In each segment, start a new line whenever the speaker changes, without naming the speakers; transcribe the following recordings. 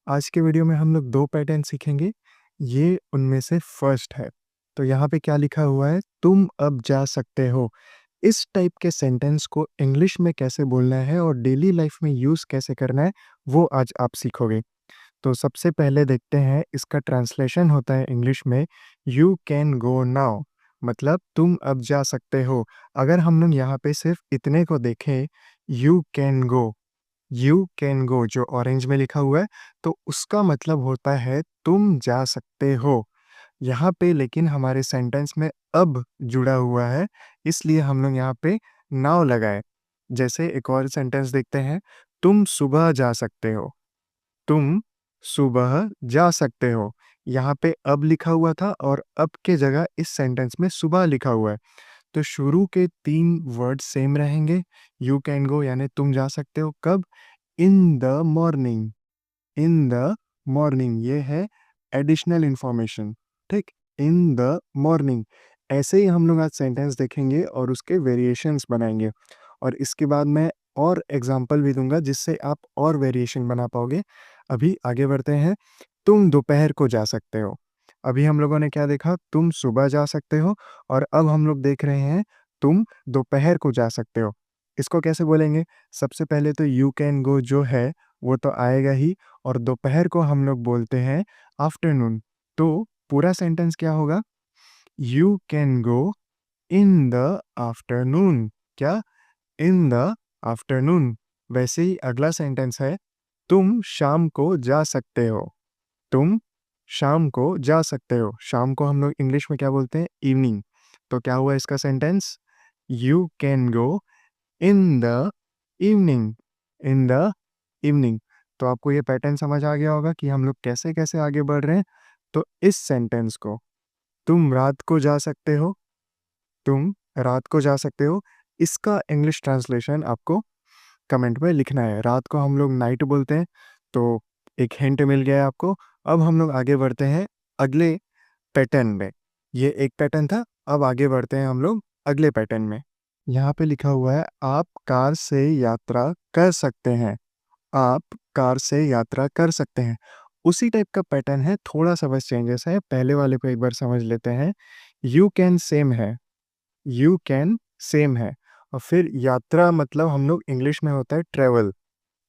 आज के वीडियो में हम लोग 2 पैटर्न सीखेंगे, ये उनमें से फर्स्ट है। तो यहाँ पे क्या लिखा हुआ है, तुम अब जा सकते हो। इस टाइप के सेंटेंस को इंग्लिश में कैसे बोलना है और डेली लाइफ में यूज़ कैसे करना है, वो आज आप सीखोगे। तो सबसे पहले देखते हैं, इसका ट्रांसलेशन होता है इंग्लिश में, यू कैन गो नाउ, मतलब तुम अब जा सकते हो। अगर हम लोग यहाँ पे सिर्फ इतने को देखें, यू कैन गो जो ऑरेंज में लिखा हुआ है, तो उसका मतलब होता है तुम जा सकते हो। यहाँ पे लेकिन हमारे सेंटेंस में अब जुड़ा हुआ है, इसलिए हम लोग यहाँ पे नाउ लगाए। जैसे एक और सेंटेंस देखते हैं, तुम सुबह जा सकते हो। तुम सुबह जा सकते हो। यहाँ पे अब लिखा हुआ था और अब के जगह इस सेंटेंस में सुबह लिखा हुआ है। तो शुरू के 3 वर्ड सेम रहेंगे। यू कैन गो यानी तुम जा सकते हो कब? In the morning. In the morning ये है एडिशनल इंफॉर्मेशन, ठीक? In the morning. ऐसे ही हम लोग आज सेंटेंस देखेंगे और उसके वेरिएशंस बनाएंगे, और इसके बाद मैं और एग्जांपल भी दूंगा जिससे आप और वेरिएशन बना पाओगे। अभी आगे बढ़ते हैं। तुम दोपहर को जा सकते हो। अभी हम लोगों ने क्या देखा, तुम सुबह जा सकते हो, और अब हम लोग देख रहे हैं तुम दोपहर को जा सकते हो। इसको कैसे बोलेंगे? सबसे पहले तो यू कैन गो जो है वो तो आएगा ही, और दोपहर को हम लोग बोलते हैं आफ्टरनून। तो पूरा सेंटेंस क्या होगा? You can go in the afternoon. क्या? In the afternoon. वैसे ही अगला सेंटेंस है, तुम शाम को जा सकते हो। तुम शाम को जा सकते हो। शाम को हम लोग इंग्लिश में क्या बोलते हैं? इवनिंग। तो क्या हुआ इसका sentence? You can go in the evening. In the evening. तो आपको ये पैटर्न समझ आ गया होगा कि हम लोग कैसे-कैसे आगे बढ़ रहे हैं। तो इस सेंटेंस को, तुम रात को जा सकते हो, तुम रात को जा सकते हो, इसका इंग्लिश ट्रांसलेशन आपको कमेंट में लिखना है। रात को हम लोग नाइट बोलते हैं, तो एक हिंट मिल गया है आपको। अब हम लोग आगे बढ़ते हैं अगले पैटर्न में। ये एक पैटर्न था, अब आगे बढ़ते हैं हम लोग अगले पैटर्न में। यहाँ पे लिखा हुआ है, आप कार से यात्रा कर सकते हैं। आप कार से यात्रा कर सकते हैं। उसी टाइप का पैटर्न है, थोड़ा-सा बस चेंजेस है। पहले वाले को एक बार समझ लेते हैं। यू कैन सेम है, यू कैन सेम है, और फिर यात्रा मतलब हम लोग इंग्लिश में होता है ट्रैवल।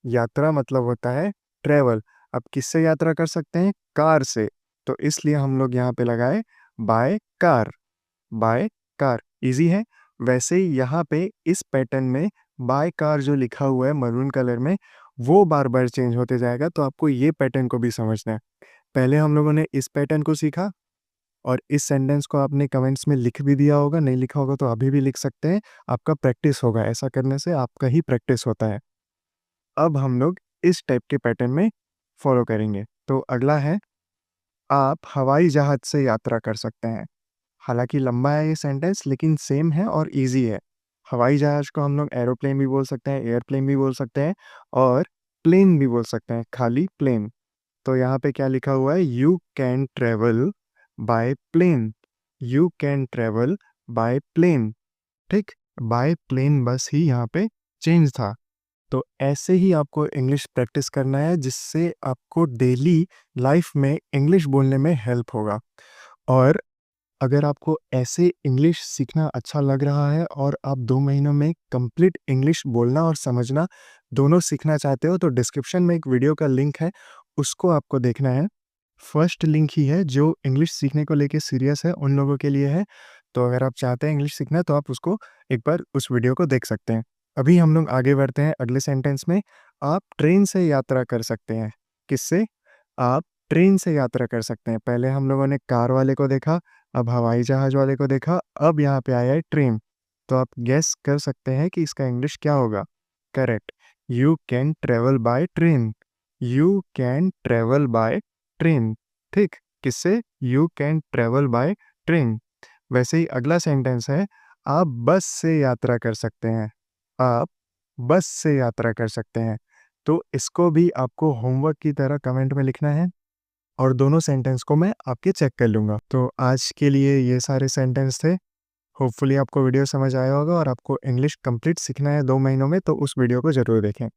यात्रा मतलब होता है ट्रैवल। अब किससे यात्रा कर सकते हैं? कार से। तो इसलिए हम लोग यहाँ पे लगाए by car. By car easy है। वैसे ही यहाँ पे इस पैटर्न में बाय कार जो लिखा हुआ है मरून कलर में, वो बार-बार चेंज होते जाएगा, तो आपको ये पैटर्न को भी समझना है। पहले हम लोगों ने इस पैटर्न को सीखा, और इस सेंटेंस को आपने कमेंट्स में लिख भी दिया होगा, नहीं लिखा होगा तो अभी भी लिख सकते हैं। आपका प्रैक्टिस होगा, ऐसा करने से आपका ही प्रैक्टिस होता है। अब हम लोग इस टाइप के पैटर्न में फॉलो करेंगे। तो अगला है, आप हवाई जहाज़ से यात्रा कर सकते हैं। हालाँकि लंबा है ये सेंटेंस, लेकिन सेम है और ईज़ी है। हवाई जहाज़ को हम लोग एरोप्लेन भी बोल सकते हैं, एयरप्लेन भी बोल सकते हैं, और प्लेन भी बोल सकते हैं, खाली प्लेन। तो यहाँ पे क्या लिखा हुआ है? You can travel by plane. You can travel by plane, ठीक? बाय प्लेन बस ही यहाँ पे चेंज था। तो ऐसे ही आपको इंग्लिश प्रैक्टिस करना है, जिससे आपको डेली लाइफ में इंग्लिश बोलने में हेल्प होगा। और अगर आपको ऐसे इंग्लिश सीखना अच्छा लग रहा है और आप 2 महीनों में कंप्लीट इंग्लिश बोलना और समझना दोनों सीखना चाहते हो, तो डिस्क्रिप्शन में एक वीडियो का लिंक है, उसको आपको देखना है। फर्स्ट लिंक ही है, जो इंग्लिश सीखने को लेके सीरियस है उन लोगों के लिए है। तो अगर आप चाहते हैं इंग्लिश सीखना, तो आप उसको एक बार उस वीडियो को देख सकते हैं। अभी हम लोग आगे बढ़ते हैं अगले सेंटेंस में। आप ट्रेन से यात्रा कर सकते हैं। किससे? आप ट्रेन से यात्रा कर सकते हैं। पहले हम लोगों ने कार वाले को देखा, अब हवाई जहाज वाले को देखा, अब यहाँ पे आया है ट्रेन। तो आप गेस कर सकते हैं कि इसका इंग्लिश क्या होगा? Correct, you can travel by train. You can travel by train, ठीक? किससे? You can travel by train. वैसे ही अगला सेंटेंस है, आप बस से यात्रा कर सकते हैं। आप बस से यात्रा कर सकते हैं। तो इसको भी आपको होमवर्क की तरह कमेंट में लिखना है, और दोनों सेंटेंस को मैं आपके चेक कर लूँगा। तो आज के लिए ये सारे सेंटेंस थे। होपफुली आपको वीडियो समझ आया होगा, और आपको इंग्लिश कंप्लीट सीखना है 2 महीनों में, तो उस वीडियो को ज़रूर देखें।